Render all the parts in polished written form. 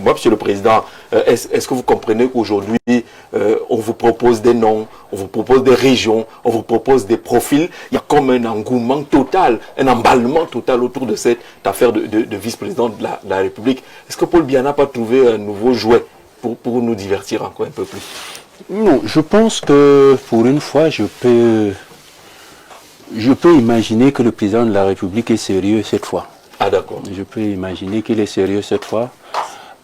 moi, Monsieur le Président, est-ce que vous comprenez qu'aujourd'hui, on vous propose des noms, on vous propose des régions, on vous propose des profils. Il y a comme un engouement total, un emballement total autour de cette affaire de vice-président de la République. Est-ce que Paul Biya n'a pas trouvé un nouveau jouet pour nous divertir encore un peu plus? Non, je pense que pour une fois, je peux imaginer que le président de la République est sérieux cette fois. Ah d'accord. Je peux imaginer qu'il est sérieux cette fois,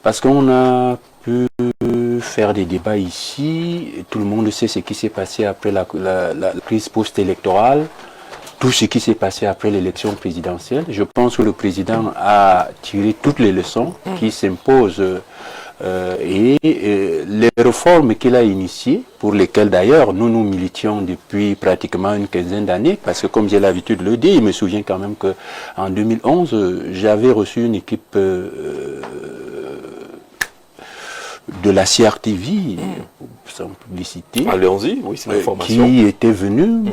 parce qu'on a pu faire des débats ici, et tout le monde sait ce qui s'est passé après la crise post-électorale, tout ce qui s'est passé après l'élection présidentielle. Je pense que le président a tiré toutes les leçons qui s'imposent et les réformes qu'il a initiées, pour lesquelles d'ailleurs nous militions depuis pratiquement une quinzaine d'années, parce que comme j'ai l'habitude de le dire, il me souvient quand même qu'en 2011, j'avais reçu une équipe de la CRTV, sans publicité, allons-y, oui, c'est l'information, qui était venue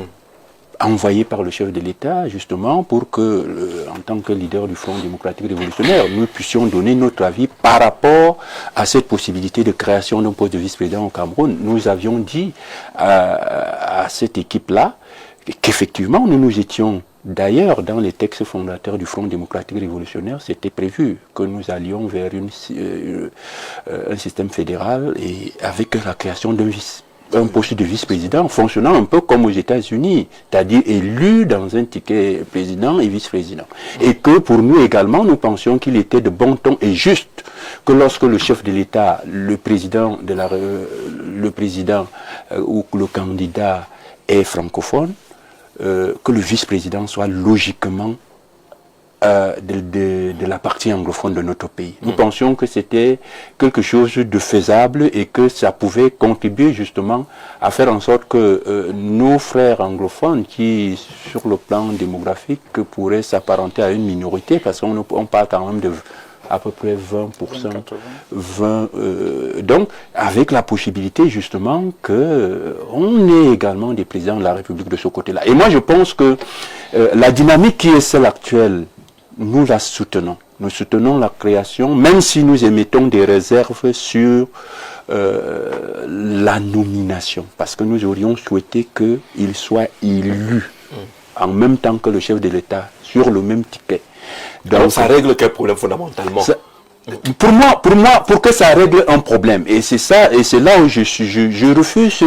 envoyé par le chef de l'État, justement, pour que, en tant que leader du Front démocratique révolutionnaire, nous puissions donner notre avis par rapport à cette possibilité de création d'un poste de vice-président au Cameroun. Nous avions dit à cette équipe-là qu'effectivement, nous étions, d'ailleurs, dans les textes fondateurs du Front démocratique révolutionnaire, c'était prévu que nous allions vers un système fédéral et avec la création un poste de vice-président fonctionnant un peu comme aux États-Unis, c'est-à-dire élu dans un ticket président et vice-président. Et que pour nous également, nous pensions qu'il était de bon ton et juste que lorsque le chef de l'État, le président ou le candidat est francophone, que le vice-président soit logiquement de la partie anglophone de notre pays. Nous pensions que c'était quelque chose de faisable et que ça pouvait contribuer justement à faire en sorte que nos frères anglophones qui, sur le plan démographique, pourraient s'apparenter à une minorité, parce qu'on parle quand même de à peu près 20%, donc avec la possibilité justement qu'on ait également des présidents de la République de ce côté-là. Et moi je pense que la dynamique qui est celle actuelle, nous la soutenons. Nous soutenons la création, même si nous émettons des réserves sur la nomination, parce que nous aurions souhaité qu'il soit élu en même temps que le chef de l'État, sur le même ticket. Donc ça règle quel problème fondamentalement? Pour que ça règle un problème, et c'est ça, et c'est là où je refuse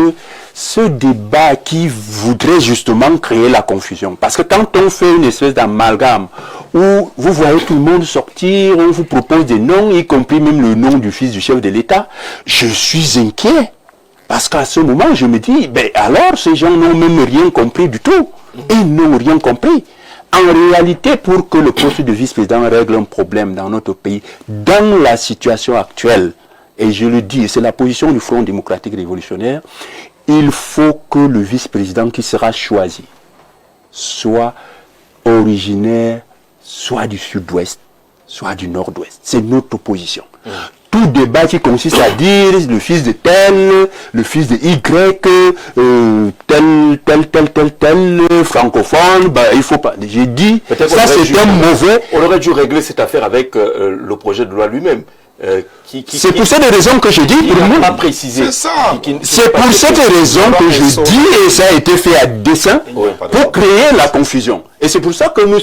ce débat qui voudrait justement créer la confusion. Parce que quand on fait une espèce d'amalgame où vous voyez tout le monde sortir, on vous propose des noms, y compris même le nom du fils du chef de l'État, je suis inquiet. Parce qu'à ce moment, je me dis, ben alors ces gens n'ont même rien compris du tout. Ils n'ont rien compris. En réalité, pour que le poste de vice-président règle un problème dans notre pays, dans la situation actuelle, et je le dis, c'est la position du Front démocratique révolutionnaire, il faut que le vice-président qui sera choisi soit originaire, soit du sud-ouest, soit du nord-ouest. C'est notre position. Tout débat qui consiste à dire le fils de tel, le fils de Y, tel, francophone, bah, il faut pas. J'ai dit, ça c'est un mauvais. On aurait dû régler cette affaire avec le projet de loi lui-même. C'est pour cette raison que je dis, pour nous, pas précisé. C'est ça. C'est pour cette raison que je dis, et ça a été fait à dessein, pour créer la confusion. Et c'est pour ça que nous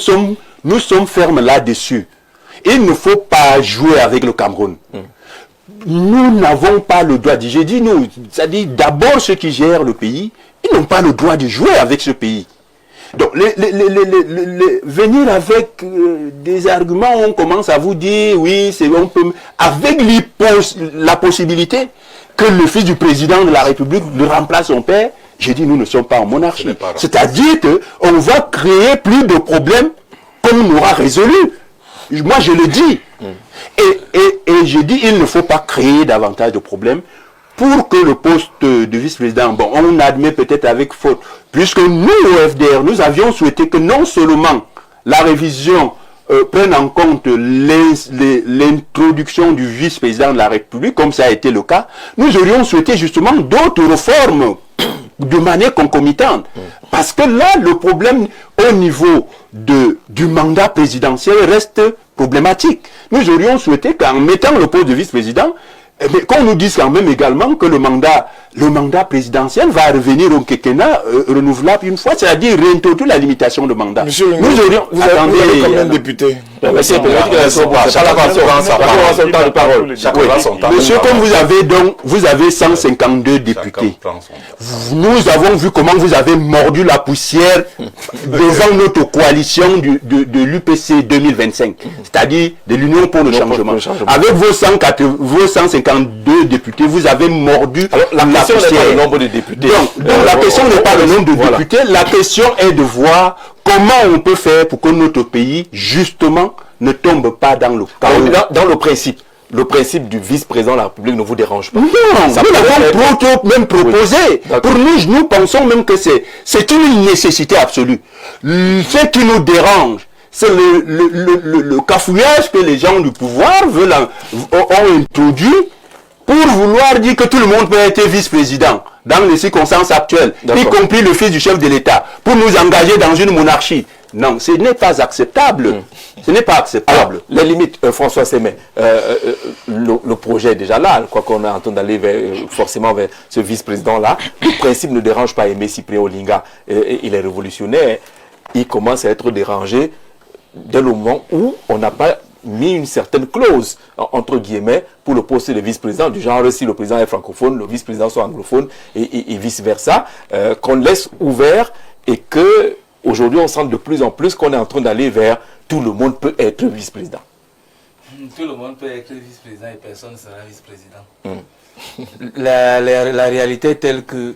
sommes fermes là-dessus. Il ne faut pas jouer avec le Cameroun. Nous n'avons pas le droit, j'ai dit nous, c'est-à-dire d'abord ceux qui gèrent le pays, ils n'ont pas le droit de jouer avec ce pays. Donc, venir avec des arguments, on commence à vous dire, oui, on peut, avec la possibilité que le fils du président de la République le remplace son père, j'ai dit, nous ne sommes pas en monarchie. C'est-à-dire qu'on va créer plus de problèmes qu'on aura résolus. Moi, je le dis. Et je dis, il ne faut pas créer davantage de problèmes pour que le poste de vice-président, bon, on admet peut-être avec faute, puisque nous, au FDR, nous avions souhaité que non seulement la révision prenne en compte l'introduction du vice-président de la République, comme ça a été le cas, nous aurions souhaité justement d'autres réformes de manière concomitante. Parce que là, le problème au niveau du mandat présidentiel reste problématique. Nous aurions souhaité qu'en mettant le poste de vice-président, qu'on nous dise quand même également que le mandat présidentiel va revenir au quinquennat renouvelable une fois, c'est-à-dire réintroduire la limitation de mandat. Monsieur le nous aurions... vous avez combien de députés? Monsieur, comme vous avez 152 députés, nous avons vu comment vous avez mordu la poussière devant notre coalition de l'UPC 2025, c'est-à-dire de l'Union pour le changement. Avec vos 152 députés, vous avez mordu la poussière. Le nombre de députés. Donc la question n'est pas le nombre de députés, la question est de voir comment on peut faire pour que notre pays, justement, ne tombe pas dans le chaos. Dans le principe du vice-président de la République ne vous dérange pas. Non, nous l'avons même proposé. Oui. Pour nous pensons même que c'est une nécessité absolue. Ce qui nous dérange, c'est le cafouillage que les gens du pouvoir ont introduit pour vouloir dire que tout le monde peut être vice-président dans les circonstances actuelles, y compris le fils du chef de l'État, pour nous engager dans une monarchie. Non, ce n'est pas acceptable. Ce n'est pas acceptable. Alors, les limites, François Sémé, le projet est déjà là, quoi qu'on est en train d'aller forcément vers ce vice-président-là. Le principe ne dérange pas Aimé Cyprien Olinga. Il est révolutionnaire. Il commence à être dérangé dès le moment où on n'a pas mis une certaine clause, entre guillemets, pour le poste de vice-président, du genre si le président est francophone, le vice-président soit anglophone, et vice-versa, qu'on laisse ouvert et que aujourd'hui on sent de plus en plus qu'on est en train d'aller vers tout le monde peut être vice-président. Tout le monde peut être vice-président et personne ne sera vice-président. La réalité est telle que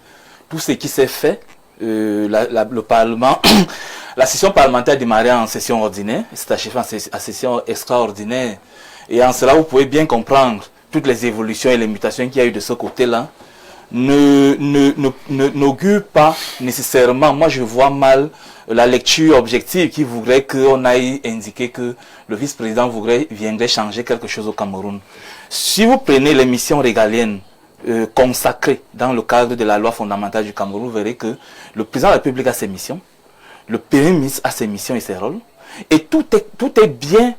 tout ce qui s'est fait, le Parlement, la session parlementaire démarrait en session ordinaire, c'est achevé en session extraordinaire. Et en cela, vous pouvez bien comprendre toutes les évolutions et les mutations qu'il y a eu de ce côté-là. N'augure pas nécessairement, moi je vois mal la lecture objective qui voudrait qu'on aille indiquer que le vice-président viendrait changer quelque chose au Cameroun. Si vous prenez les missions régaliennes consacrées dans le cadre de la loi fondamentale du Cameroun, vous verrez que le président de la République a ses missions, le Premier ministre a ses missions et ses rôles, et tout est bien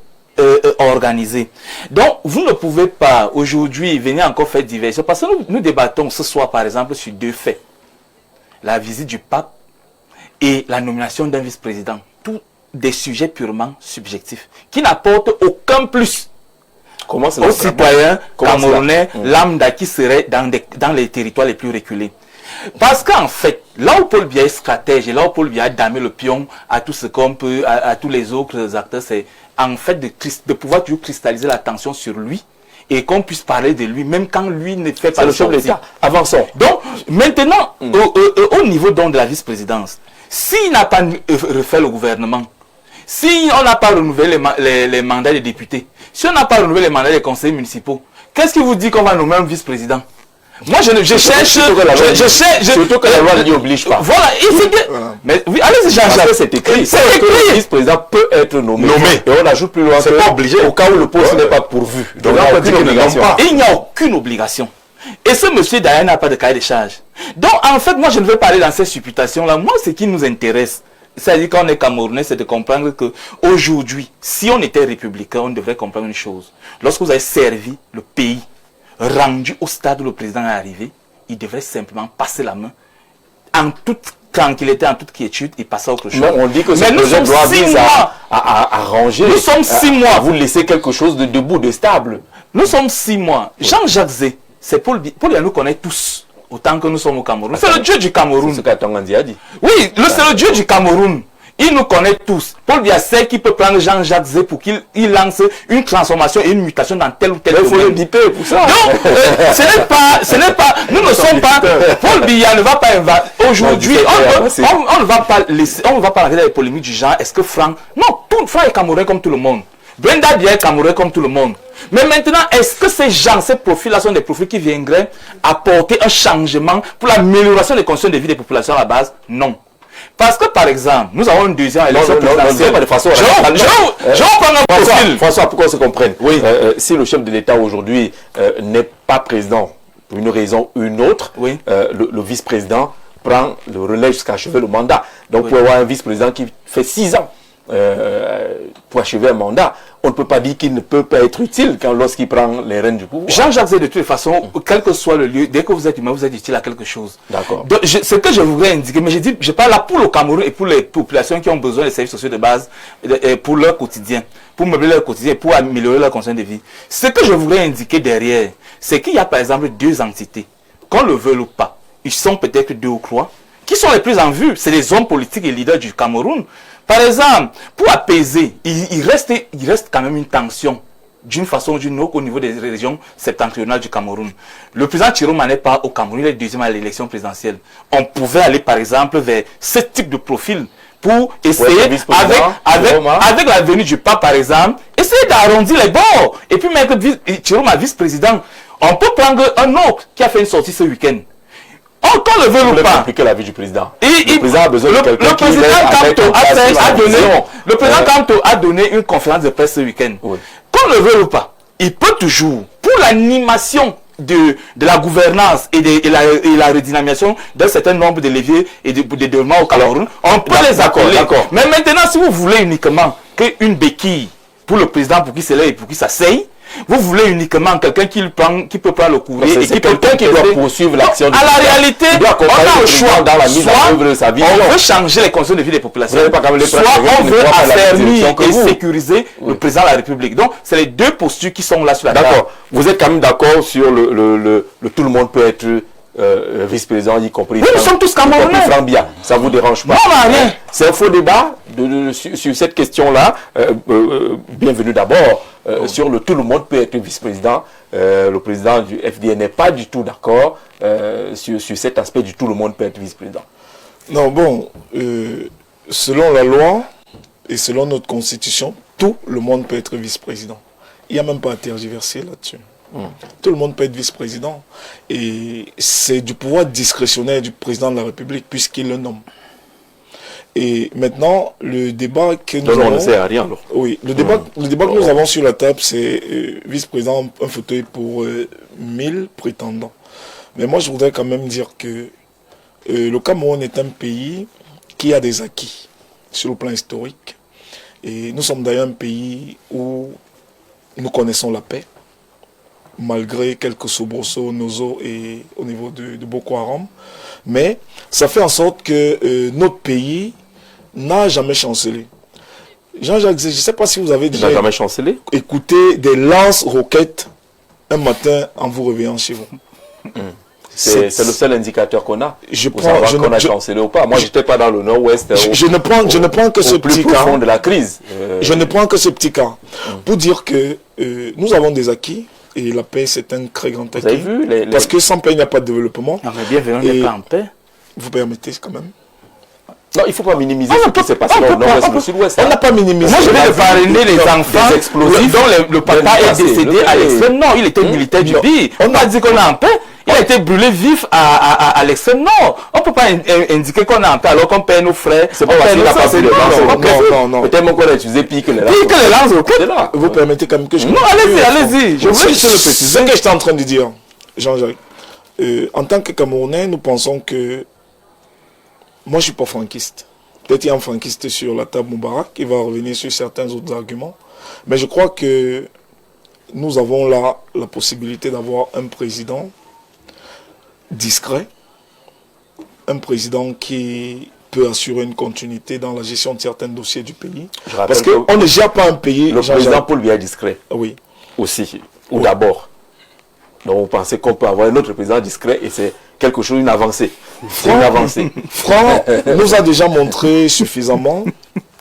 organisé. Donc, vous ne pouvez pas aujourd'hui venir encore faire diversion, parce que nous débattons ce soir, par exemple, sur deux faits. La visite du pape et la nomination d'un vice-président. Tous des sujets purement subjectifs, qui n'apportent aucun plus aux citoyens camerounais, lambda qui seraient dans les territoires les plus reculés. Parce qu'en fait, là où Paul Biya est stratège et là où Paul Biya a damé le pion à tout ce qu'on peut, à tous les autres acteurs, c'est en fait de pouvoir toujours cristalliser l'attention sur lui et qu'on puisse parler de lui, même quand lui ne fait pas le chef de l'État. Avançons. Donc, maintenant, au niveau donc de la vice-présidence, s'il n'a pas refait le gouvernement, si on n'a pas renouvelé les mandats des députés, si on n'a pas renouvelé les mandats des conseillers municipaux, qu'est-ce qui vous dit qu'on va nommer un vice-président? Moi, je cherche... Surtout que la loi n'y oblige pas. Voilà, et c'est bien. Mais oui, allez-y, Jean-Jacques. C'est écrit. C'est écrit. Le vice-président peut être nommé. Et on ajoute plus loin c'est pas obligé. Au cas où le poste n'est pas pourvu. Donc, il n'y a aucune obligation. Et ce monsieur, d'ailleurs, n'a pas de cahier de charge. Donc, en fait, moi, je ne veux pas aller dans ces supputations-là. Moi, ce qui nous intéresse, c'est-à-dire quand on est Camerounais, c'est de comprendre que aujourd'hui, si on était républicain, on devrait comprendre une chose. Lorsque vous avez servi le pays, rendu au stade où le président est arrivé, il devrait simplement passer la main en toute tranquillité, en toute quiétude et passer à autre chose. Non, on dit que ce projet de loi vise à ranger. Nous sommes 6 mois. Vous laissez quelque chose de debout, de stable. Nous sommes 6 mois. Jean-Jacques Zé, c'est Paul Biya nous connaît tous, autant que nous sommes au Cameroun. C'est le dieu du Cameroun. C'est ce qu'Atangandi a dit. Oui, c'est le dieu du Cameroun. Il nous connaît tous. Paul Biya sait qu'il peut prendre Jean-Jacques Zé pour qu'il lance une transformation et une mutation dans tel ou tel domaine. Il faut le biper pour ça. Donc, ce n'est pas, nous ne sommes pas, Paul Biya ne va pas, aujourd'hui, on ne va pas laisser, on ne va pas arriver dans les polémiques du genre, est-ce que Franck, non, tout Franck est Camerounais comme tout le monde. Brenda Biya est Camerounais comme tout le monde. Mais maintenant, est-ce que ces gens, ces profils-là sont des profils qui viendraient apporter un changement pour l'amélioration des conditions de vie des populations à la base? Non. Parce que, par exemple, nous avons une deuxième élection présidentielle. Je vais prendre un profil. François, pour qu'on se comprenne. Oui. Si le chef de l'État aujourd'hui n'est pas président pour une raison ou une autre, oui. Le vice-président prend le relais jusqu'à achever le mandat. Donc, pour avoir un vice-président qui fait 6 ans, pour achever un mandat. On ne peut pas dire qu'il ne peut pas être utile lorsqu'il prend les rênes du pouvoir. Jean-Jacques Zé, de toute façon, quel que soit le lieu, dès que vous êtes humain, vous êtes utile à quelque chose. D'accord. Ce que je voudrais indiquer, mais je parle là pour le Cameroun et pour les populations qui ont besoin des services sociaux de base pour leur quotidien, pour meubler leur quotidien, pour améliorer leur conditions de vie. Ce que je voudrais indiquer derrière, c'est qu'il y a par exemple deux entités, qu'on le veuille ou pas. Ils sont peut-être 2 ou 3, qui sont les plus en vue. C'est les hommes politiques et leaders du Cameroun. Par exemple, pour apaiser, il reste quand même une tension, d'une façon ou d'une autre, au niveau des régions septentrionales du Cameroun. Le président Chiroma n'est pas au Cameroun, il est deuxième à l'élection présidentielle. On pouvait aller, par exemple, vers ce type de profil pour essayer, avec la venue du pape, par exemple, essayer d'arrondir les bords. Et puis mettre Chiroma vice-président. On peut prendre un autre qui a fait une sortie ce week-end. Quand le veut ou pas, la vie du président. Le président Kanto a donné une conférence de presse ce week-end. Oui. Quand le veut ou pas, il peut toujours, pour l'animation de la gouvernance et la redynamisation d'un certain nombre de leviers et de développement au Cameroun, on peut les accorder. Mais maintenant, si vous voulez uniquement qu'une béquille pour le président pour qu'il se lève et pour qu'il s'asseye, vous voulez uniquement quelqu'un qui peut prendre le courrier et qui peut quelqu'un qui doit poursuivre l'action. À la réalité, on a le choix dans la mise en œuvre de sa vie. On veut changer les conditions de vie des populations. Soit on veut affermir et sécuriser le président de la République. Donc, c'est les deux postures qui sont là sur la table. D'accord. Vous êtes quand même d'accord sur le tout le monde peut être vice-président, y compris. Oui, nous sommes tous Camerounais. Ça vous dérange pas? Non, rien. C'est un faux débat sur cette question-là. Bienvenue d'abord. Sur le tout le monde peut être vice-président. Le président du FDN n'est pas du tout d'accord sur cet aspect du tout le monde peut être vice-président. Non, bon, selon la loi et selon notre constitution, tout le monde peut être vice-président. Il n'y a même pas à tergiverser là-dessus. Tout le monde peut être vice-président. Et c'est du pouvoir discrétionnaire du président de la République puisqu'il le nomme. Et maintenant, le débat que nous avons... on ne sait à rien, alors. Oui, le débat que nous avons sur la table, c'est vice-président, un fauteuil pour 1000 prétendants. Mais moi, je voudrais quand même dire que le Cameroun est un pays qui a des acquis sur le plan historique. Et nous sommes d'ailleurs un pays où nous connaissons la paix, malgré quelques soubresauts, nozo et au niveau de Boko Haram. Mais ça fait en sorte que notre pays n'a jamais chancelé. Jean-Jacques, je ne sais pas si vous avez déjà écouté des lance-roquettes un matin en vous réveillant chez vous. C'est le seul indicateur qu'on a. Je a chancellé ou pas. Moi, je n'étais pas dans le nord-ouest. Je ne prends que ce petit cas. De la crise. Je ne prends que ce petit cas pour dire que nous avons des acquis. Et la paix, c'est un très grand acquis. Vous avez vu Parce que sans paix, il n'y a pas de développement. Non, mais bienvenue, on n'est pas en paix. Vous permettez quand même. Non, il ne faut pas minimiser ce qui s'est passé dans le nord-ouest et le sud-ouest. On n'a pas minimisé. Moi, je vais parrainer les enfants explosifs dont le papa est décédé à l'extrême nord. Il était militaire du pays. On a dit qu'on est en paix. Il a été brûlé vif à l'extrême nord. On ne peut pas indiquer qu'on est en paix alors qu'on paie nos frais. C'est pas parce qu'il a passé le lances. Non. Peut-être qu'on a utilisé pique les lances. Pique les lances, vous permettez quand même que je... Non, allez-y. Je voulais juste le préciser. Ce que j'étais en train de dire, Jean-Jacques, en tant que Camerounais, nous pensons que... Moi, je ne suis pas franquiste. Peut-être il y a un franquiste sur la table Moubarak qui va revenir sur certains autres arguments. Mais je crois que nous avons là la possibilité d'avoir un président discret, un président qui peut assurer une continuité dans la gestion de certains dossiers du pays. Parce qu'on ne gère pas un pays... Le président Paul Biya est discret. Oui. Aussi. Ou d'abord. Donc vous pensez qu'on peut avoir un autre président discret et c'est quelque chose, une avancée. Franck nous a déjà montré suffisamment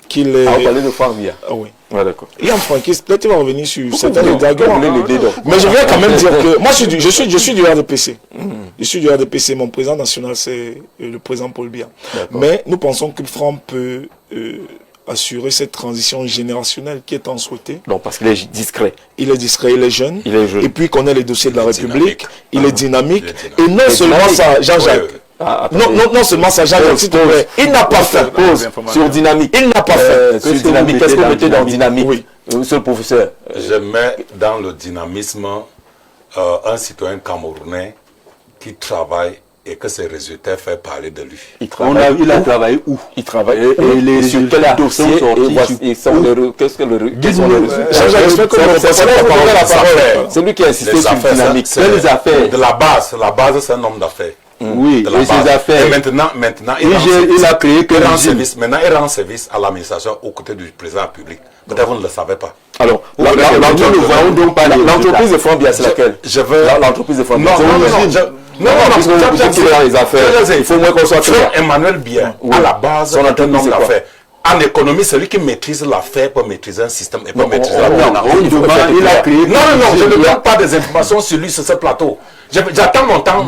qu'il est... Ah, on parlait de Franck Biya. Ah oui. Ouais, d'accord. Il y a un franquiste, peut-être il va revenir sur certains arguments. Mais je viens quand même dire que... Moi, je suis du RDPC. Je suis du RDPC. Mon président national, c'est le président Paul Biya. Mais nous pensons que Franck peut assurer cette transition générationnelle qui est en souhaitée. Non, parce qu'il est discret. Il est discret, il est jeune. Et puis il connaît les dossiers de la République. Il est dynamique. Et non seulement ça, Jean-Jacques. Non seulement ça, Jean-Jacques, s'il te plaît. Il n'a pas fait. Sur dynamique. Il n'a pas fait. Sur dynamique. Qu'est-ce que vous mettez dans dynamique? Oui. Monsieur le professeur. Je mets dans le dynamisme un citoyen camerounais qui travaille et que ses résultats font parler de lui. Il a travaillé où? Il travaille Et les sur quel résultats dossier sont sortis qu'est-ce que le c'est lui qui a insisté Les sur affaires, une dynamique. c'est les affaires. de la base. La base, c'est un homme d'affaires. Oui, De la et ses base. affaires. Et maintenant, Il a créé que il rend l'usine. service. Maintenant, il rend service à l'administration aux côtés du président public. Peut-être vous ne le savez pas. Alors, l'entreprise de Fambia, c'est laquelle? Je veux. L'entreprise de Fambia. Non, les affaires. Il faut moins qu'on soit clair. Emmanuel Biya, Oui. à la base, Son est un entreprise, homme c'est quoi? d'affaires. En économie, c'est lui qui maîtrise l'affaire pour maîtriser un système et pour maîtriser la Il a créé. Non, je ne donne pas des informations sur lui sur ce plateau. J'attends mon temps.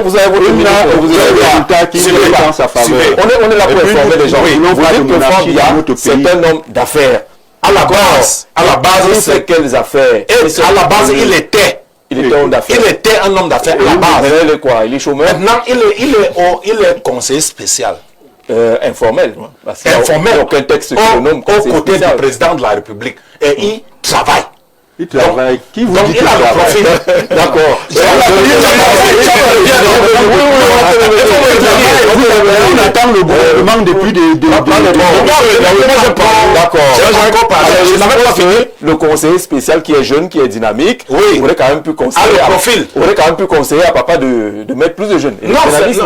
Vous avez résultat qui est en sa faveur. On est là pour informer les gens. Vous dites que Fambia, c'est un homme d'affaires. À la base, il fait quelles affaires? à la base, il était homme d'affaires. Il était un homme d'affaires à la base. Il est quoi? Il est chômeur? Maintenant, il est conseiller spécial. Informel. Informel. Aucun texte Aux côtés du président de la République. Et il travaille. Il travaille. Qui vous Donc, dit il a le profil. D'accord. On attend le gouvernement depuis Je n'avais pas fini. Le conseiller spécial qui est jeune, qui est dynamique, Oui. aurait quand même pu conseiller. A le profil. Aurait quand même pu conseiller à papa de mettre plus de jeunes. Et le Non, journalisme,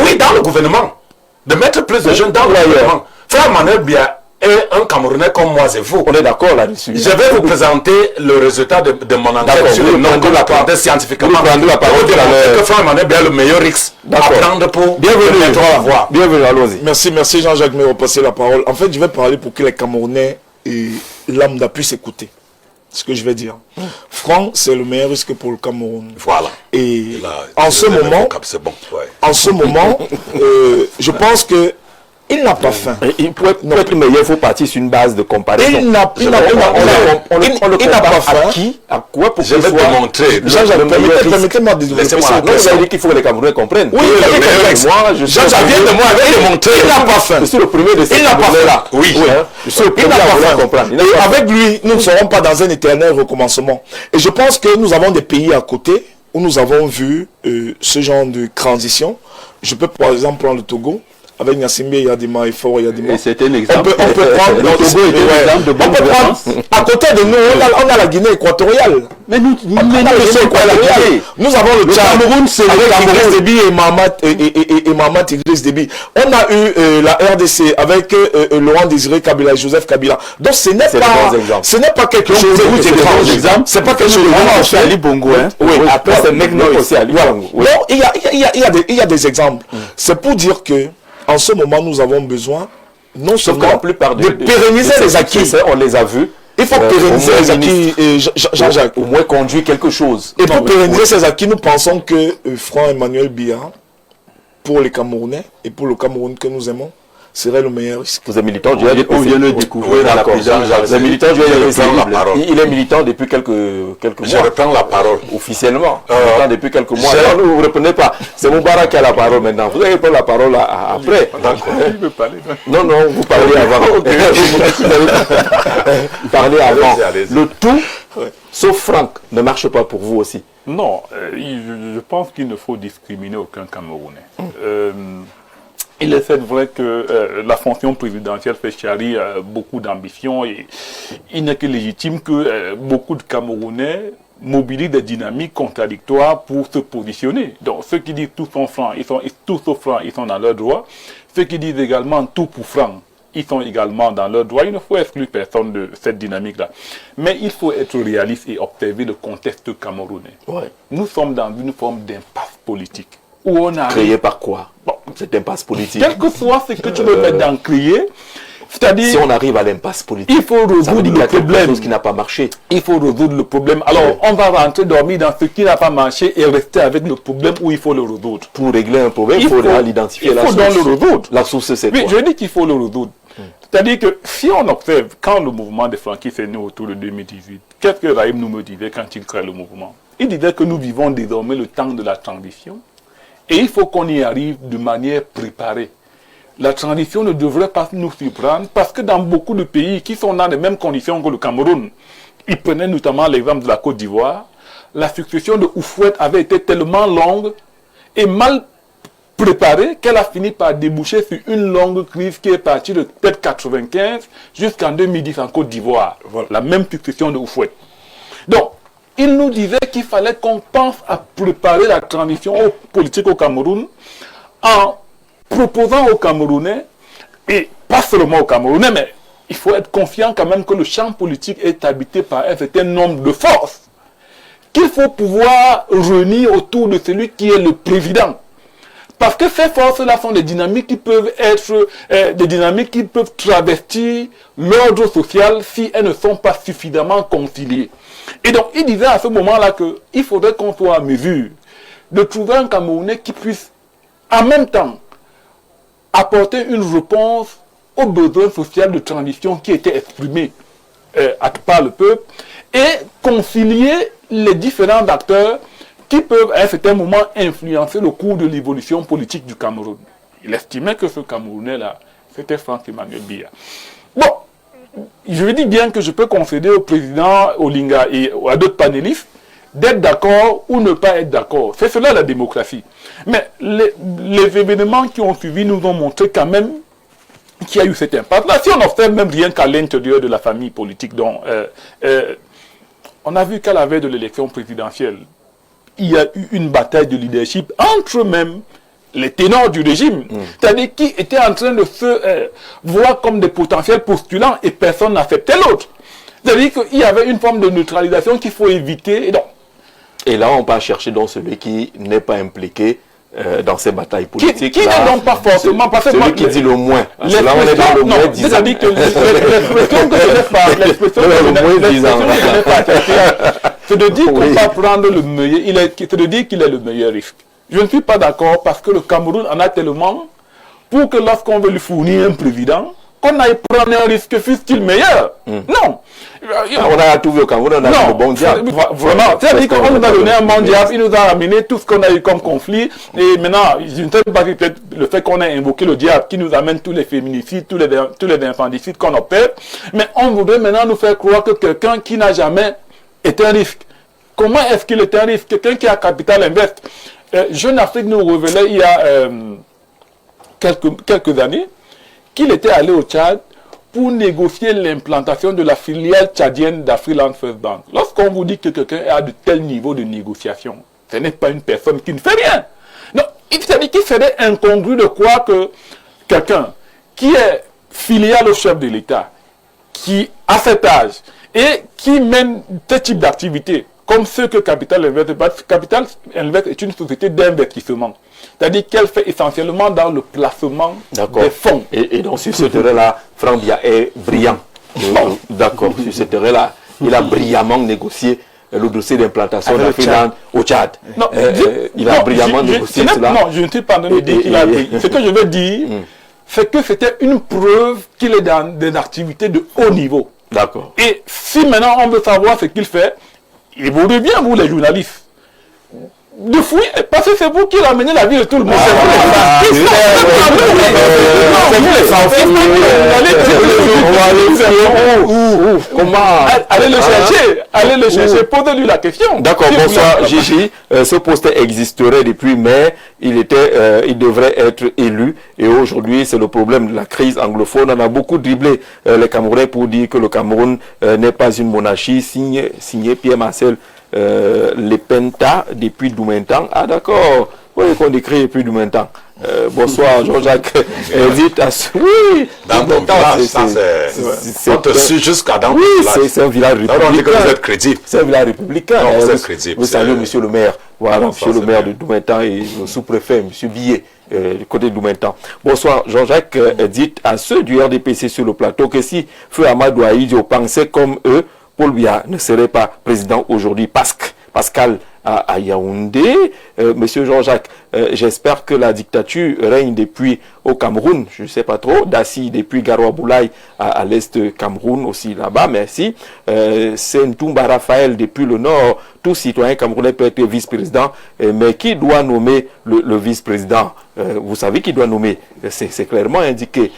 oui, dans le gouvernement. De mettre plus de jeunes dans le gouvernement. Frère Emmanuel Biya est un Camerounais comme moi et vous. On est d'accord là-dessus. Je vais vous présenter le résultat de mon enquête sur le nom de la planète scientifiquement. Vous prendrez la parole Pour démontrer que Frère Emmanuel Biya est le meilleur X à prendre pour mettre à la voie. Bienvenue, allons-y. Merci Jean-Jacques de me repasser la parole. En fait, je vais parler pour que les Camerounais et lambda puissent écouter ce que je vais dire. Franck, c'est le meilleur risque pour le Cameroun. Voilà. Et Là, en ce moment, c'est bon. Ouais. je pense que il n'a pas faim. Pour être meilleur, il faut partir sur une base de comparaison. Il n'a pas faim. À qui? À quoi pour Je vais te montrer. Jean-Jacques, permettez-moi de Laissez-moi développer Vous avez dit qu'il faut que les Camerounais comprennent. Oui, moi, je suis Jean-Jacques vient de moi avec démontrer. Il n'a pas faim. je suis le premier de ces Il n'a pas faim. là. Oui. Je suis le Il premier n'a à pas vouloir faim. comprendre. Et avec lui, nous ne serons pas dans un éternel recommencement. Et je pense que nous avons des pays à côté où nous avons vu ce genre de transition. Je peux par exemple prendre le Togo. Avec Nassimbe Yadima et Fort Yadima. Et c'est un exemple. On peut prendre Le Togo est un exemple de bonne gouvernance. à côté de nous, on a la Guinée équatoriale. Mais nous Nous avons le Tchad. Cameroun, c'est avec le Idriss Cameroun. Déby et Mahamat Idriss Déby. On a eu la RDC avec Laurent Désiré Kabila et Joseph Kabila. Donc ce n'est pas quelque chose d'étrange. C'est pas quelque chose d'étrange. Ali Bongo, hein. Oui, Après, c'est maintenant aussi à voilà. Lyon. Donc, il y a des exemples. C'est pour dire que en ce moment, nous avons besoin non Sauf seulement que la plupart de pérenniser les acquis. On les a vus. Il faut pérenniser les acquis, Jean-Jacques. Au moins conduire quelque chose. Et pour pérenniser ces acquis, nous pensons que Franck Emmanuel Biya, pour les Camerounais et pour le Cameroun que nous aimons, serait le meilleur risque. Vous êtes militant du On vient de découvrir dans la présidence. Le militant du parole. il est militant depuis quelques Je mois. reprends la parole. Officiellement. Militant depuis quelques mois. Non, vous ne reprenez pas. C'est Moubarak qui a la parole maintenant. Vous allez prendre la parole après. Il veut parler. Non, vous parlez avant. Parlez avant. Allez-y. Le tout, sauf Franck, ne marche pas pour vous aussi. Non, je pense qu'il ne faut discriminer aucun Camerounais. Il est fait vrai que la fonction présidentielle fait charrie beaucoup d'ambition et il n'est que légitime que beaucoup de Camerounais mobilisent des dynamiques contradictoires pour se positionner. Donc ceux qui disent tout sont francs, tout sauf francs, ils sont dans leur droit. Ceux qui disent également tout pour francs, ils sont également dans leur droit. Il ne faut exclure personne de cette dynamique-là. Mais il faut être réaliste et observer le contexte camerounais. Ouais. Nous sommes dans une forme d'impasse politique. Où on a Créé par quoi? Bon, Cette impasse politique. quel que soit ce que tu veux mettre dans crier, c'est-à-dire Si on arrive à l'impasse politique, il faut ça veut résoudre dire qu'il y le a quelque problème. chose qui n'a pas marché. Il faut résoudre le problème. Alors, on va rentrer dormir dans ce qui n'a pas marché et rester avec le problème où il faut le résoudre. Pour régler un problème, il faut l'identifier. Il faut donc le résoudre. La source, c'est Oui, quoi? je dis qu'il faut le résoudre. C'est-à-dire que si on observe, quand le mouvement des franquistes est né autour de 2018, qu'est-ce que Raïm nous me disait quand il crée le mouvement? Il disait que nous vivons désormais le temps de la transition et il faut qu'on y arrive de manière préparée. La transition ne devrait pas nous surprendre parce que dans beaucoup de pays qui sont dans les mêmes conditions que le Cameroun, il prenait notamment l'exemple de la Côte d'Ivoire. La succession de Houphouët avait été tellement longue et mal préparée qu'elle a fini par déboucher sur une longue crise qui est partie de peut-être 95 jusqu'en 2010 en Côte d'Ivoire. Voilà. La même succession de Houphouët. Donc, il nous disait qu'il fallait qu'on pense à préparer la transition politique au Cameroun en proposant aux Camerounais, et pas seulement aux Camerounais, mais il faut être confiant quand même que le champ politique est habité par un certain nombre de forces qu'il faut pouvoir réunir autour de celui qui est le président. Parce que ces forces-là sont des dynamiques qui peuvent être des dynamiques qui peuvent travestir l'ordre social si elles ne sont pas suffisamment conciliées. Et donc, il disait à ce moment-là qu'il faudrait qu'on soit en mesure de trouver un Camerounais qui puisse en même temps apporter une réponse aux besoins sociaux de transition qui étaient exprimés par le peuple et concilier les différents acteurs qui peuvent à un certain moment influencer le cours de l'évolution politique du Cameroun. Il estimait que ce Camerounais-là, c'était Franck-Emmanuel Biya. Bon, je dis bien que je peux concéder au président Olinga et à d'autres panélistes d'être d'accord ou ne pas être d'accord. C'est cela la démocratie. Mais les événements qui ont suivi nous ont montré quand même qu'il y a eu cet impact-là. Si on observe même rien qu'à l'intérieur de la famille politique, donc, on a vu qu'à la veille de l'élection présidentielle, il y a eu une bataille de leadership entre même les ténors du régime, c'est-à-dire qui étaient en train de se voir comme des potentiels postulants et personne n'acceptait l'autre. C'est-à-dire qu'il y avait une forme de neutralisation qu'il faut éviter. Et là, on va chercher donc celui qui n'est pas impliqué dans ces batailles politiques. Qui n'est donc pas forcément... Celui qui dit le moins. Là, on est dans le moins disant. C'est-à-dire que l'expression que je n'ai pas... L'expression que je n'ai pas acceptée, c'est de dire qu'on va prendre le meilleur... C'est de dire qu'il est le meilleur risque. Je ne suis pas d'accord parce que le Cameroun en a tellement pour que lorsqu'on veut lui fournir un président, qu'on aille prendre un risque fût-il meilleur. Non. On a tout vu au Cameroun, on a vu le bon diable. Vraiment, c'est-à-dire qu'on nous a donné un bon diable, il nous a amené tout ce qu'on a eu comme conflit. Et maintenant, je ne sais pas si peut-être le fait qu'on ait invoqué le diable qui nous amène tous les féminicides, tous les infanticides qu'on opère. Mais on voudrait maintenant nous faire croire que quelqu'un qui n'a jamais été un risque. Comment est-ce qu'il est un risque? Quelqu'un qui a Capital Invest. Jeune Afrique nous révélait il y a quelques années qu'il était allé au Tchad pour négocier l'implantation de la filiale tchadienne d'Afriland First Bank. Lorsqu'on vous dit que quelqu'un a de tel niveau de négociation, ce n'est pas une personne qui ne fait rien. Non, c'est-à-dire qu'il serait incongru de croire que quelqu'un qui est filiale au chef de l'État, qui a cet âge et qui mène ce type d'activité, comme ceux que Capital Invest. Capital Invest est une société d'investissement. C'est-à-dire qu'elle fait essentiellement dans le placement des fonds. Et donc sur ce terrain-là, Franck Biya est brillant. D'accord, sur ce terrain-là, il a brillamment négocié le dossier d'implantation d'Afriland au Tchad. Non, il a brillamment négocié cela. Non, je ne suis pas en train de dire qu'il a brillé. Ce que je veux dire, c'est que c'était une preuve qu'il est dans des activités de haut niveau. D'accord. Et si maintenant on veut savoir ce qu'il fait, il vous revient, vous les journalistes, de fouiller, parce que c'est vous qui ramenez la vie de tout le monde. Allez le chercher, posez-lui la question. D'accord, bonsoir Gigi. Ce poste existerait depuis mai, il devrait être élu et aujourd'hui c'est le problème de la crise anglophone. On a beaucoup dribblé les Camerounais pour dire que le Cameroun n'est pas une monarchie, signé Pierre-Marcel Lepenta depuis Doumentan. Ah d'accord, oui, qu'on décrit depuis Doumentan. Bonsoir Jean-Jacques. Oui, dans ton village, c'est on te suit jusqu'à dans ton village. Oui, c'est un village républicain. On dit que vous êtes crédible. C'est un village républicain. Non, vous êtes crédible. Vous saluez monsieur le maire. Voilà, monsieur le maire de Doumentan et le sous-préfet, monsieur Billet, du côté de Doumentan. Bonsoir Jean-Jacques. Dites à ceux du RDPC sur le plateau que si Feu Amadou Aïdio pensait comme eux, Paul Biya ne serait pas président aujourd'hui. Pascal à Yaoundé. Monsieur Jean-Jacques, j'espère que la dictature règne depuis au Cameroun, je ne sais pas trop, Dassi depuis Garoua-Boulaye à l'est Cameroun aussi là-bas, merci. C'est Ntoumba Raphaël depuis le nord, tout citoyen camerounais peut être vice-président, mais qui doit nommer le vice-président? Vous savez qui doit nommer, c'est clairement indiqué.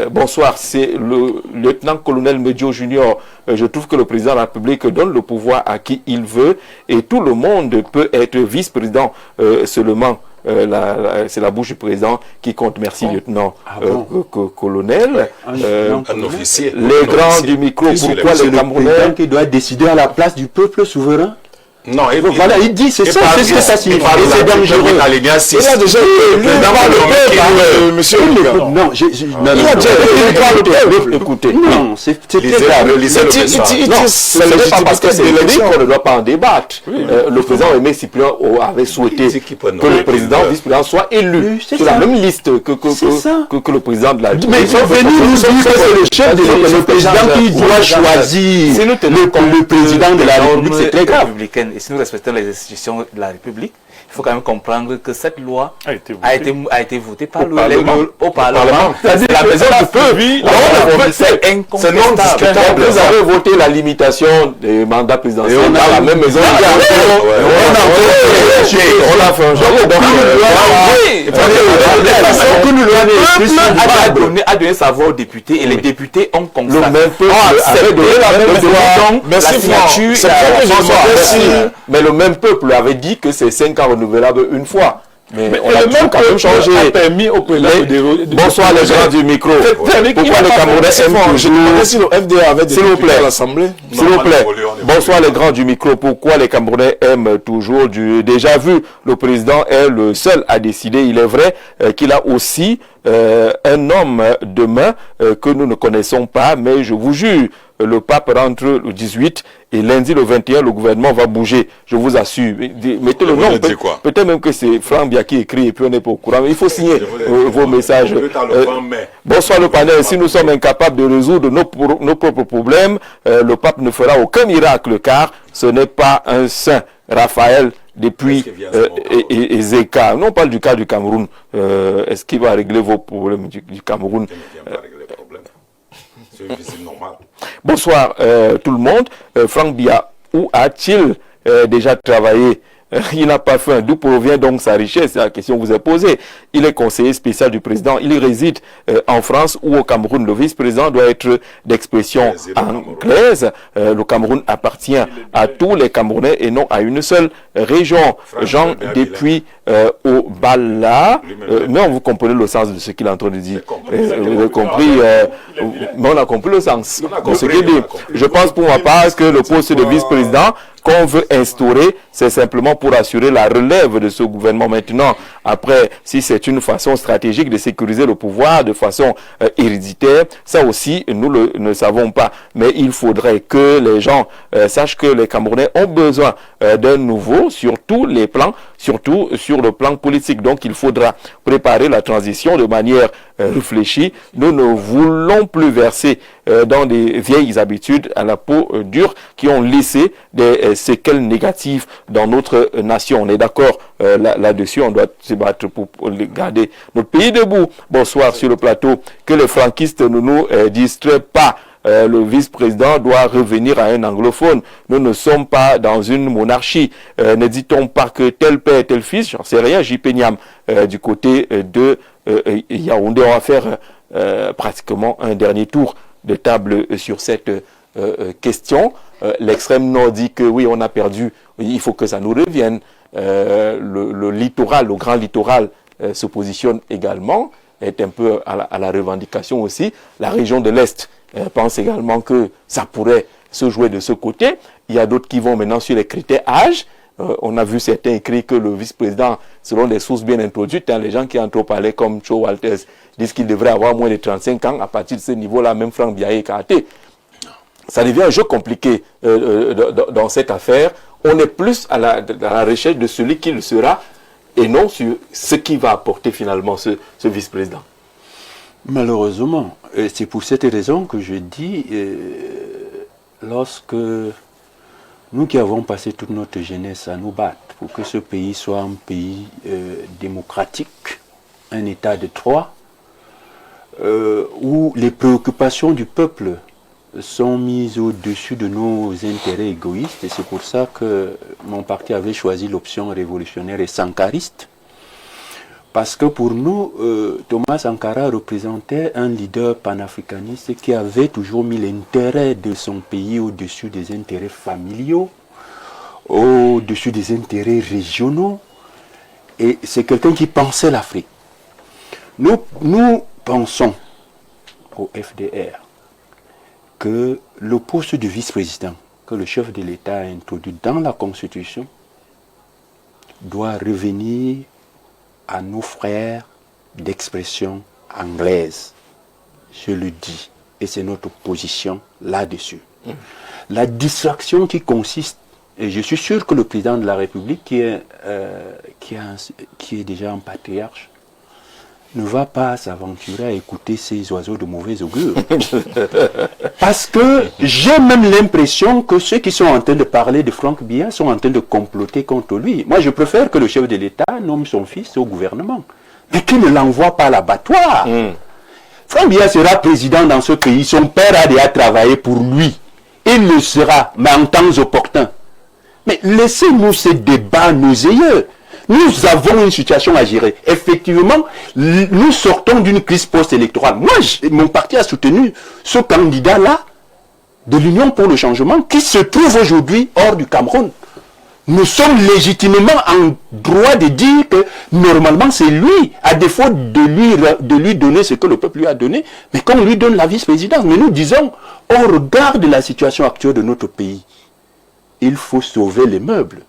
Bonsoir, c'est le lieutenant-colonel Medio Junior. Je trouve que le président de la République donne le pouvoir à qui il veut et tout le monde peut être vice-président seulement. C'est la bouche du président qui compte. Merci, lieutenant colonel. Un officier. Les grands du micro, pourquoi les Camerounais qui doit décider à la place du peuple souverain? Non, voilà, il dit, c'est ça, c'est ce que ça signifie. Et c'est dangereux. Il a déjà été monsieur. Non, il a déjà été écoutez. Non, c'est très grave. Ce n'est pas parce que c'est l'élection qu'on ne doit pas en débattre. Le président Aimé Cyprien avait souhaité que le président vice-président soit élu sur la même liste que le président de la République. Mais ils sont venus nous dire que c'est le chef de le président qui doit choisir le président de la République, c'est très grave. Et si nous respectons les institutions de la République, il faut quand même comprendre que cette loi a été votée par au Parlement. C'est la maison du peuple. C'est incontestable. Vous avez voté la limitation des mandats présidentiels dans la même maison. On a fait un jeu. A donné sa voix aux députés et les députés ont constaté. Le même peuple avait donné la même voix. Mais le même peuple avait dit que c'est 5 ans renouvelables une fois. Mais on a même quand même changé. Bonsoir les gens du micro. Pourquoi les Camerounais aiment toujours? Si le FDA avait s'il vous plaît, à l'Assemblée. S'il vous plaît. Bonsoir les grands du micro. Pourquoi les Camerounais aiment toujours du déjà vu? Le président est le seul à décider. Il est vrai qu'il a aussi un homme de main que nous ne connaissons pas, mais je vous jure, le pape rentre le 18 et lundi le 21, le gouvernement va bouger. Je vous assure. Mettez le nom. Peut-être même que c'est Franck Bia qui écrit et puis on n'est pas au courant. Mais il faut signer vos messages. Bonsoir le panel. Si nous sommes incapables de résoudre nos propres problèmes, le pape ne fera aucun miracle car ce n'est pas un saint. Raphaël depuis Zeka. Non, on parle du cas du Cameroun. Est-ce qu'il va régler vos problèmes du Cameroun? C'est normal. Bonsoir tout le monde. Franck Bia, où a-t-il déjà travaillé? Il n'a pas faim. D'où provient donc sa richesse? C'est la question que vous avez posée. Il est conseiller spécial du président. Il réside en France ou au Cameroun. Le vice-président doit être d'expression anglaise. Le Cameroun appartient à tous les Camerounais et non à une seule région. Jean, depuis au Bala. Mais vous comprenez le sens de ce qu'il est en train de dire. Vous avez compris. Mais on a compris le sens de ce qu'il dit. Je pense pour ma part que le poste de vice-président qu'on veut instaurer, c'est simplement pour assurer la relève de ce gouvernement maintenant. Après, si c'est une façon stratégique de sécuriser le pouvoir de façon héréditaire, ça aussi, nous ne savons pas. Mais il faudrait que les gens sachent que les Camerounais ont besoin d'un nouveau sur tous les plans, surtout sur le plan politique. Donc, il faudra préparer la transition de manière réfléchie. Nous ne voulons plus verser dans des vieilles habitudes à la peau dure qui ont laissé des séquelles négatives dans notre nation. On est d'accord là-dessus, on doit se battre pour garder notre pays debout. Bonsoir sur le plateau. Que les franquistes ne nous distraient pas. Le vice-président doit revenir à un anglophone. Nous ne sommes pas dans une monarchie. Ne dit-on pas que tel père, tel fils, j'en sais rien, J.P. Niam, du côté de Yaoundé, on va faire pratiquement un dernier tour de table sur cette question. L'extrême nord dit que oui, on a perdu, il faut que ça nous revienne. Le littoral, le grand littoral se positionne également, est un peu à la revendication aussi. La région de l'Est pense également que ça pourrait se jouer de ce côté. Il y a d'autres qui vont maintenant sur les critères âge. On a vu certains écrits que le vice-président, selon des sources bien introduites, les gens qui ont trop parlé comme Cho Walters disent qu'il devrait avoir moins de 35 ans. À partir de ce niveau-là, même Franck Biaye Kate. Ça devient un jeu compliqué dans cette affaire. On est plus à la recherche de celui qui le sera et non sur ce qui va apporter finalement ce vice-président. Malheureusement, c'est pour cette raison que je dis, lorsque Nous qui avons passé toute notre jeunesse à nous battre pour que ce pays soit un pays démocratique, un état de droit, où les préoccupations du peuple sont mises au-dessus de nos intérêts égoïstes. Et c'est pour ça que mon parti avait choisi l'option révolutionnaire et sankariste. Parce que pour nous, Thomas Sankara représentait un leader panafricaniste qui avait toujours mis l'intérêt de son pays au-dessus des intérêts familiaux, au-dessus des intérêts régionaux. Et c'est quelqu'un qui pensait l'Afrique. Nous pensons au FDR que le poste de vice-président que le chef de l'État a introduit dans la Constitution doit revenir à nos frères d'expression anglaise. Je le dis, et c'est notre position là-dessus. La distraction qui consiste, et je suis sûr que le président de la République, qui est déjà un patriarche, ne va pas s'aventurer à écouter ces oiseaux de mauvais augure. Parce que j'ai même l'impression que ceux qui sont en train de parler de Franck Biya sont en train de comploter contre lui. Moi, je préfère que le chef de l'État nomme son fils au gouvernement, mais qu'il ne l'envoie pas à l'abattoir. Franck Biya sera président dans ce pays. Son père a déjà travaillé pour lui. Il le sera, mais en temps opportun. Mais laissez-nous ces débats nauséeux. Nous avons une situation à gérer. Effectivement, nous sortons d'une crise post-électorale. Moi, mon parti a soutenu ce candidat-là de l'Union pour le changement qui se trouve aujourd'hui hors du Cameroun. Nous sommes légitimement en droit de dire que normalement c'est lui, à défaut de lui donner ce que le peuple lui a donné, mais qu'on lui donne la vice-présidence. Mais nous disons, au regard de la situation actuelle de notre pays, il faut sauver les meubles.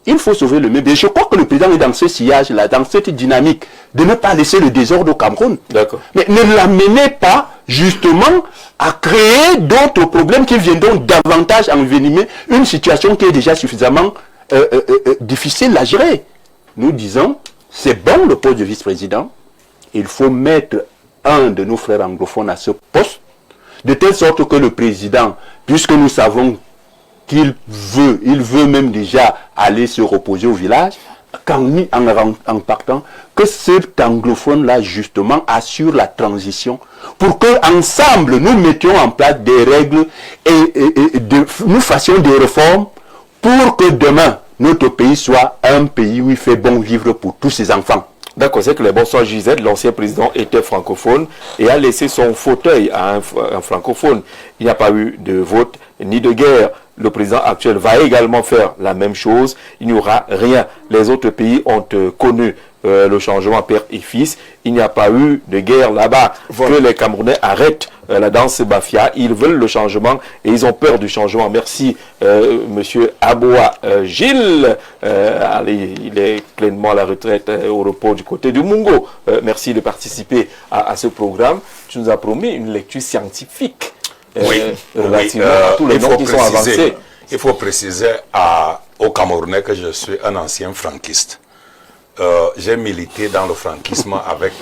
Il faut sauver le meuble. Et je crois que le président est dans ce sillage-là, dans cette dynamique, de ne pas laisser le désordre au Cameroun. D'accord. Mais ne l'amenez pas, justement, à créer d'autres problèmes qui viendront davantage envenimer une situation qui est déjà suffisamment difficile à gérer. Nous disons, c'est bon le poste de vice-président, il faut mettre un de nos frères anglophones à ce poste, de telle sorte que le président, puisque nous savons qu'il veut, il veut même déjà aller se reposer au village, en partant, que cet anglophone-là, justement, assure la transition pour qu'ensemble, nous mettions en place des règles et nous fassions des réformes pour que demain, notre pays soit un pays où il fait bon vivre pour tous ses enfants. D'accord, c'est que le bonsoir Gisèle, l'ancien président était francophone et a laissé son fauteuil à un francophone. Il n'y a pas eu de vote ni de guerre. Le président actuel va également faire la même chose. Il n'y aura rien. Les autres pays ont connu le changement père et fils. Il n'y a pas eu de guerre là-bas. Voilà. Que les Camerounais arrêtent la danse Bafia. Ils veulent le changement et ils ont peur du changement. Merci, monsieur Aboua Gilles. Allez, il est pleinement à la retraite au repos du côté du Mungo. Merci de participer à ce programme. Tu nous as promis une lecture scientifique. Tous les noms qui sont avancés. Il faut préciser aux Camerounais que je suis un ancien franquiste. J'ai milité dans le franquisme avec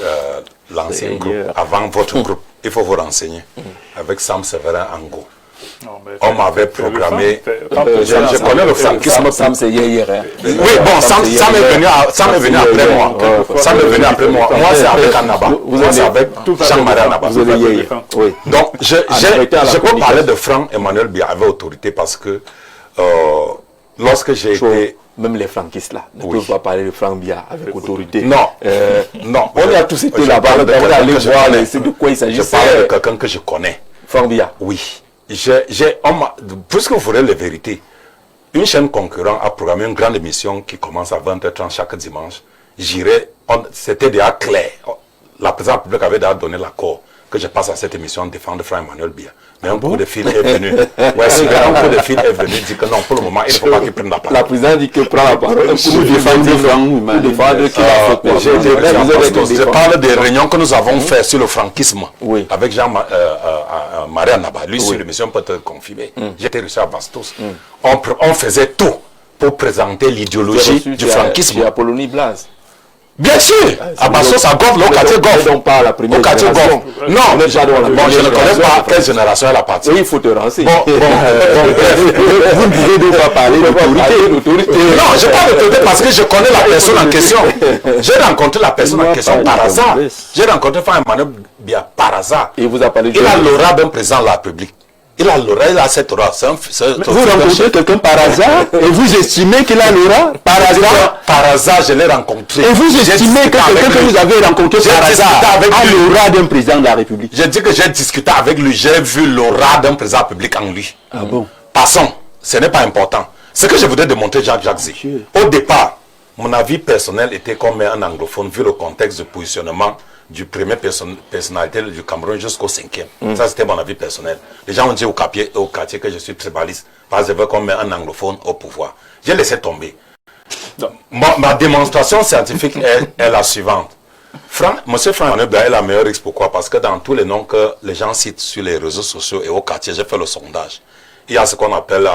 l'ancien groupe, avant votre groupe. Il faut vous renseigner. Avec Sam Séverin Ango. On m'avait programmé. Je connais le franquisme. Sam, c'est hier. Oui, bon, Sam est venu après moi. Sam est venu après moi. Moi, c'est avec Annaba. Moi, c'est avec Jean-Marie Annaba. Donc, je peux parler de Franck Emmanuel Biya avec autorité parce que lorsque j'ai été. Même les franquistes là ne peuvent pas parler de Franck Biya avec autorité. Non, non. On a tous été là-bas. On est allé voir de quoi il s'agit. Je parle de quelqu'un que je connais. Franck Biya. Oui. Puisque vous ferez les vérités, une chaîne concurrente a programmé une grande émission qui commence à 20h30 chaque dimanche. C'était déjà clair. La présidente publique avait déjà donné l'accord que je passe à cette émission défendre Franck Emmanuel Biya. Mais un coup de fil est venu. Un coup de fil est venu dit que non, pour le moment, il ne faut pas qu'il prenne la parole. La présidente dit que prend la parole pour défendre qui va Je parle des réunions que nous avons faites sur le franquisme avec Jean-Marie Annaba. Lui, sur l'émission peut te confirmer. J'étais reçu à Bastos. On faisait tout pour présenter l'idéologie du franquisme. Chez Apollonie Blaise. Bien sûr, à Basso, ça gonfle, au quartier gonfle. On parle la première Au quartier génération. gonfle. Non, On est déjà dans la bon, première je ne connais génération. pas quelle génération elle appartient. Oui, il faut te renseigner. Bon, bref. Vous ne pouvez donc pas parler d'autorité. Non, je parle d'autorité parce que je connais la personne en question. J'ai rencontré la personne en question par hasard. J'ai rencontré Frère Emmanuel Bia par hasard. Et vous a parlé de... Il a l'aura d'un président de la République. Il a l'aura, il a cette aura. Vous rencontrez quelqu'un par hasard et vous estimez qu'il a l'aura par hasard. Par hasard, je l'ai rencontré. Et vous estimez que quelqu'un que vous avez rencontré J'ai par discuté hasard avec a lui. l'aura d'un président de la République. J'ai dit que j'ai discuté avec lui, j'ai vu l'aura d'un président de la République en lui. Ah bon? Passons, ce n'est pas important. Ce que je voudrais démontrer, Jacques Zé, au départ, mon avis personnel était comme un anglophone, vu le contexte de positionnement du premier personnalité du Cameroun jusqu'au 5e. Ça, c'était mon avis personnel. Les gens ont dit au quartier que je suis tribaliste, parce que je veux qu'on met un anglophone au pouvoir. J'ai laissé tomber. Donc, ma démonstration scientifique est la suivante. Monsieur Franck Emmanuel Bia est la meilleure X. Pourquoi? Parce que dans tous les noms que les gens citent sur les réseaux sociaux et au quartier, j'ai fait le sondage. Il y a ce qu'on appelle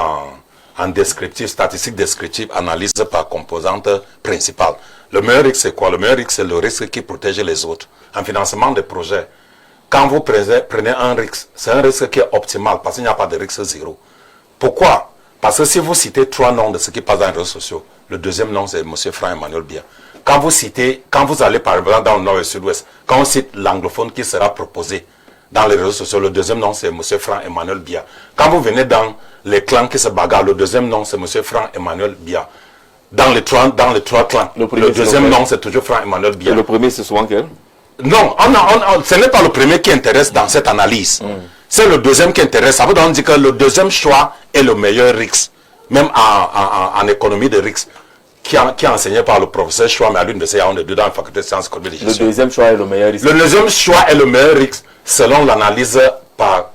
en descriptif, statistique descriptive, analyse par composante principale. Le meilleur risque, c'est quoi? Le meilleur risque, c'est le risque qui protège les autres. En financement des projets, quand vous prenez un risque, c'est un risque qui est optimal parce qu'il n'y a pas de risque zéro. Pourquoi? Parce que si vous citez 3 noms de ce qui passe dans les réseaux sociaux, le deuxième nom, c'est M. Franck Emmanuel Bia. Quand vous allez par exemple dans le nord et le sud-ouest, quand on cite l'anglophone qui sera proposé dans les réseaux sociaux, le deuxième nom, c'est M. Franck Emmanuel Bia. Quand vous venez dans les clans qui se bagarrent, le deuxième nom, c'est M. Franck Emmanuel Bia. Dans les trois clans, le deuxième nom, c'est toujours Franck Emmanuel Bia. Et le premier, c'est souvent quel? Non, ce n'est pas le premier qui intéresse dans cette analyse. C'est le deuxième qui intéresse. Ça veut donc dire que le deuxième choix est le meilleur risque. Même en économie de risque, qui est enseigné par le professeur Chouam à l'université Yaoundé dans la faculté de sciences économiques et de gestion. Le deuxième choix est le meilleur risque. Le deuxième choix est le meilleur risque selon l'analyse par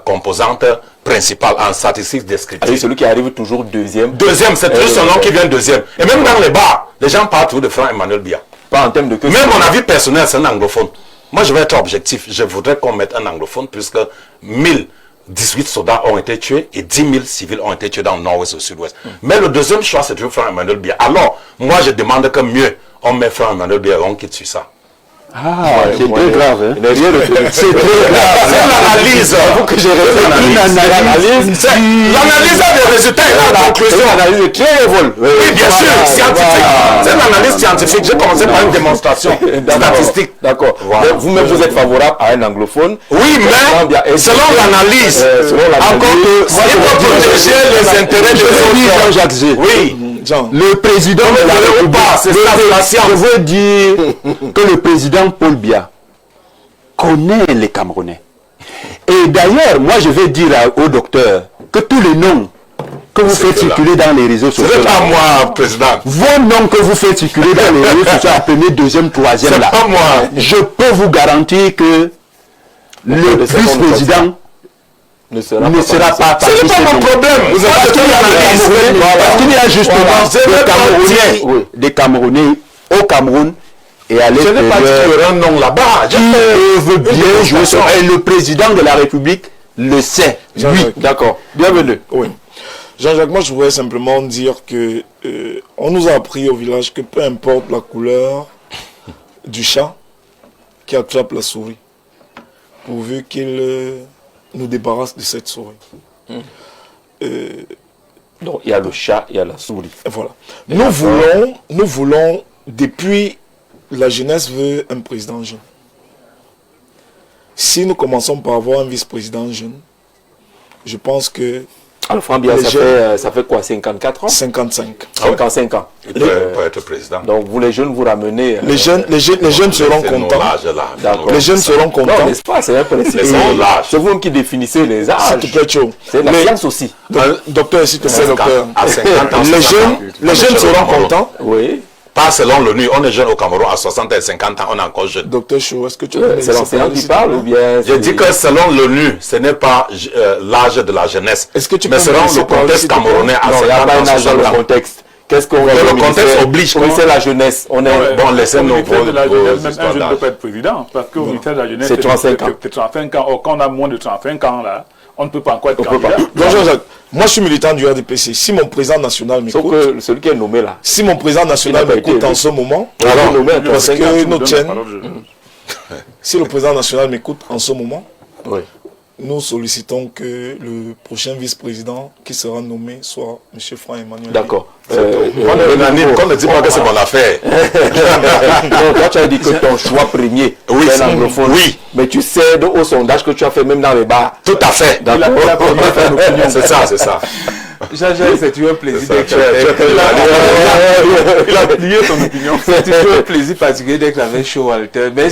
composante principale en statistique descriptive. C'est celui qui arrive toujours deuxième. Deuxième, c'est toujours son nom qui vient deuxième. Et même dans les bars, les gens parlent toujours de Franck Emmanuel Bia. Pas en termes de que... Même mon avis personnel, c'est un anglophone. Moi, je vais être objectif. Je voudrais qu'on mette un anglophone puisque 1018 soldats ont été tués et 10 000 civils ont été tués dans le nord-ouest et au sud-ouest. Mais le deuxième choix, c'est toujours Franck Emmanuel Bia. Alors, moi, je demande que mieux, on met Franck Emmanuel Bia et on quitte sur ça. Ah, c'est très grave. Hein? C'est très grave. C'est l'analyse. que j'ai réfléchi. L'analyse a des résultats et la conclusion. L'analyse est très révolte. Oui, bien sûr, scientifique. C'est l'analyse scientifique. J'ai commencé par une démonstration statistique. D'accord. Voilà. Vous-même, vous êtes favorable à un anglophone. Oui, mais selon l'analyse, encore que il faut protéger les intérêts des autres. Jacques Zé. Oui. Le président de la République, je veux dire que le président Paul Bia connaît les Camerounais. Et d'ailleurs, moi je vais dire au docteur que tous les noms que vous faites circuler dans les réseaux sociaux, Ce n'est pas moi, président. vos noms que vous faites circuler dans les réseaux sociaux, premier, deuxième, troisième, là, C'est pas moi. je peux vous garantir que le vice-président ne sera pas Ce n'est pas mon problème. Vous avez parce qu'il y a justement des Camerounais au Cameroun et à Je n'ai pas dit qu'il y aurait un nom là-bas. qui peuvent bien jouer et le président de la République le sait. Oui, d'accord. Bienvenue. Oui. Jean-Jacques, moi je voudrais simplement dire que on nous a appris au village que peu importe la couleur du chat qui attrape la souris, pourvu qu'il nous débarrasse de cette souris. Donc il y a le chat, il y a la souris. Voilà. Nous voulons, depuis la jeunesse veut un président jeune. Si nous commençons par avoir un vice-président jeune, je pense que Alpha Bia, ça fait quoi, 54 ans? 55. 55 ans. Il peut être président. Donc vous les jeunes vous ramenez... Les jeunes seront contents. D'accord. Les jeunes seront contents. Non, n'est-ce pas? C'est un principe. C'est vous qui définissez les âges. C'est la science aussi. Docteur, s'il te plaît, docteur. À 50 ans, les jeunes seront contents. Oui. Pas selon l'ONU, on est jeune au Cameroun, à 60 et 50 ans, on est encore jeune. Docteur Chou, est-ce que tu peux... C'est l'enseignant qui parle ou bien... Je dis que selon l'ONU, ce n'est pas l'âge de la jeunesse. Est-ce que tu mais peux selon le contexte camerounais, à 50 ans, un âge dans le contexte. Qu'est-ce qu'on va le contexte oblige. Oui, c'est la jeunesse. On est... Bon, laissez-nous de la jeunesse, même un jeune ne peut pas être président. Parce qu'au ministère de la jeunesse, c'est 35 ans. C'est 35 ans. Or, quand on a moins de 35 ans, là, on ne peut pas encore être On peut candidat. pas. Donc, Jean-Jacques, moi je suis militant du RDPC. Si mon président national Sauf m'écoute, que celui qui est nommé là, si mon président national Il n'a pas m'écoute été en élu. ce moment, alors nommé à parce 35 ans. que Je vous notre donne chaîne, la parole, si le président national m'écoute en ce moment, Oui. nous sollicitons que le prochain vice-président qui sera nommé soit M. Franck-Emmanuel. D'accord. Qu'on ne dit pas que c'est mon affaire. Donc, toi, tu as dit que ton choix premier, Oui, c'est c'est- l'anglophone. oui. Mais tu cèdes au sondage que tu as fait même dans les bars. Tout à fait. D'accord. C'est ça, c'est ça. Jean-Jacques, c'est toujours un plaisir d'être Il a plié son opinion. C'est toujours un plaisir particulier d'être avec Show Walter. Mais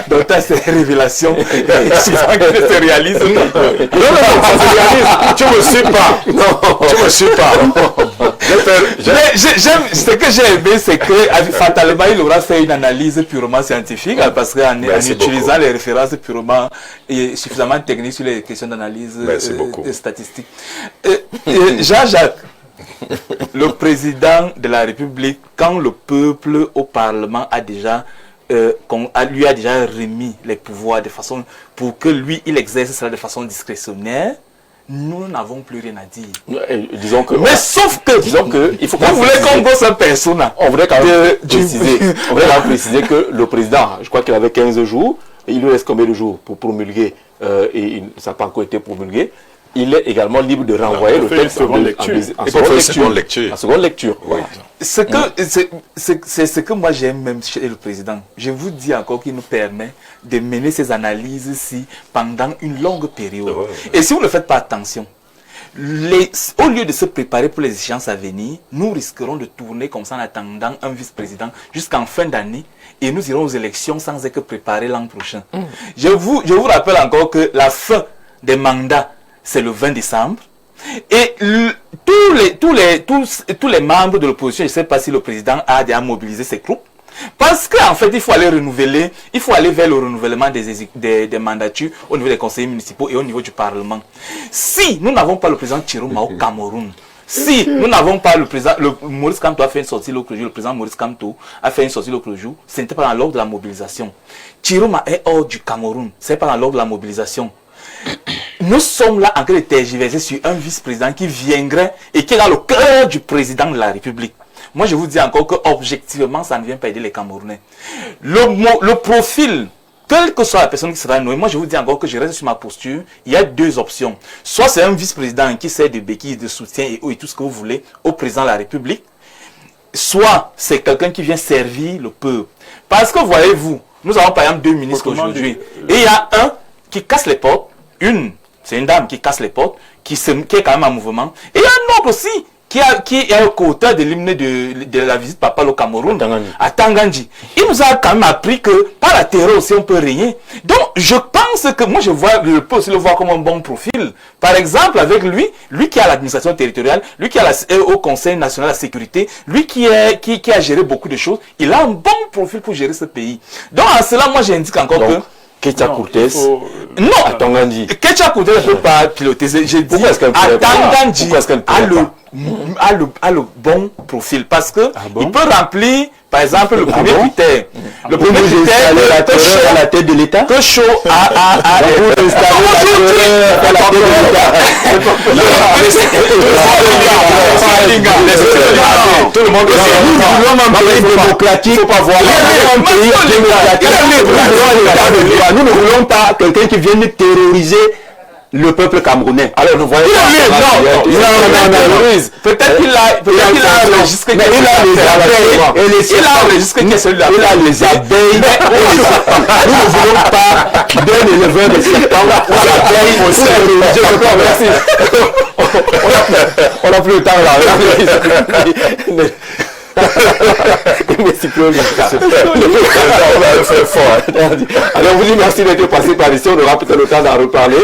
dans ta révélation, souvent que se réalise. Non, ça se réalise. Tu me suis pas. Non, tu me suis pas. Mais ce que j'ai aimé, c'est que fatalement, il aura fait une analyse purement scientifique, parce qu'en Merci utilisant beaucoup. les références purement et suffisamment techniques sur les questions d'analyse Merci beaucoup. statistique. Jean-Jacques, le président de la République, quand le peuple au Parlement a déjà lui a déjà remis les pouvoirs de façon pour que lui il exerce cela de façon discrétionnaire, nous n'avons plus rien à dire. Disons que. Mais sauf que, il faut vous voulez qu'on gosse un persona. On voudrait quand même préciser que le président, je crois qu'il avait 15 jours, et il lui reste combien de jours pour promulguer et ça n'a pas encore été promulgué. Il est également libre de renvoyer On le fait texte une seconde lecture. seconde lecture. En seconde lecture. Oui. C'est ce que moi j'aime même chez le président. Je vous dis encore qu'il nous permet de mener ces analyses-ci pendant une longue période. Ouais. Et si vous ne faites pas attention, au lieu de se préparer pour les échéances à venir, nous risquerons de tourner comme ça en attendant un vice-président jusqu'en fin d'année et nous irons aux élections sans être préparés l'an prochain. Je vous rappelle encore que la fin des mandats, c'est le 20 décembre. Et tous les membres de l'opposition, je ne sais pas si le président a déjà mobilisé ses troupes, parce qu'en fait, il faut aller renouveler, il faut aller vers le renouvellement des mandatures au niveau des conseillers municipaux et au niveau du Parlement. Si nous n'avons pas le président Chiroma au Cameroun, si nous n'avons pas le président, Maurice Kamto a fait une sortie l'autre jour, le président Maurice Kamto a fait une sortie l'autre jour, ce n'était pas dans l'ordre de la mobilisation. Chiroma est hors du Cameroun, ce n'est pas dans l'ordre de la mobilisation. Nous sommes là en train de tergiverser sur un vice-président qui viendrait et qui est dans le cœur du président de la République. Moi, je vous dis encore que objectivement, ça ne vient pas aider les Camerounais. Le profil, quelle que soit la personne qui sera nommée, moi je vous dis encore que je reste sur ma posture. Il y a deux options. Soit c'est un vice-président qui sert de béquille, de soutien et tout ce que vous voulez au président de la République. Soit c'est quelqu'un qui vient servir le peuple. Parce que voyez-vous, nous avons par exemple deux ministres aujourd'hui. Et il y a un qui casse les portes. C'est une dame qui casse les portes, qui est quand même en mouvement. Et il y a un autre aussi, qui est co-auteur de l'hymne de la visite papale au Cameroun, à Tangandji. Il nous a quand même appris que par la terreur aussi on peut régner. Donc je pense que moi je peux aussi le voir comme un bon profil. Par exemple avec lui qui a l'administration territoriale, lui qui a au Conseil national de la sécurité, lui qui a géré beaucoup de choses, il a un bon profil pour gérer ce pays. Donc à cela moi j'indique encore que Ketia Courtes, non, à Tangandji. Ketia Courtes ne peut pas piloter. J'ai dit, à Tangandji a le bon profil parce que il peut remplir, par exemple, le premier critère. Le premier critère à la tête de l'État. que chaud à Tout le monde Nous voulons un pays démocratique. Il faut pas voir. Un pays démocratique. Nous ne voulons pas quelqu'un qui vienne terroriser le peuple camerounais. Alors nous voyons. Peut-être qu'il a enregistré mais il a les abeilles et les il a enregistré que celui-là. il a les abeilles et les serpents. Nous ne voulons pas d'un éleveur de serpents ou d'abeilles aussi. Merci. On n'a plus le temps là. Alors, vous dit merci d'être passé par ici. On aura peut-être le temps d'en reparler.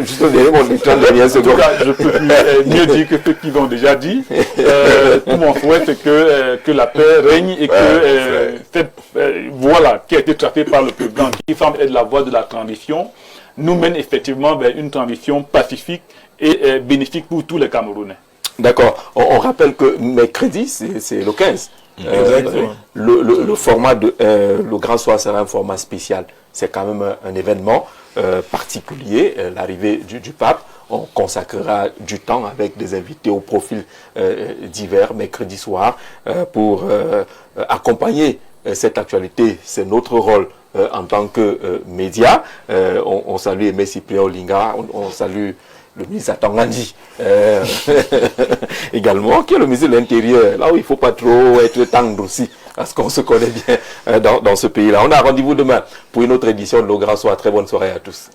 Juste au dernier, mon 30 dernières En tout secondes. cas, je peux mieux dire que ceux qui l'ont déjà dit. Tout le monde souhaite que la paix règne et que cette voie-là qui a été tracée par le président, qui semble être la voie de la transition, nous mène effectivement vers une transition pacifique et bénéfique pour tous les Camerounais. D'accord. On rappelle que mercredi, c'est le 15. Exactement. Le format le grand soir sera un format spécial. c'est quand même un événement particulier, l'arrivée du pape. On consacrera du temps avec des invités au profil divers mercredi soir pour accompagner cette actualité. C'est notre rôle en tant que média. On salue Aimé Cyprien Olinga, on salue le ministre Atangandi également, qui est le ministre de l'Intérieur, là où il ne faut pas trop être tendre aussi, parce qu'on se connaît bien dans ce pays-là. On a rendez-vous demain pour une autre édition de L'Au Grand Soir. Très bonne soirée à tous.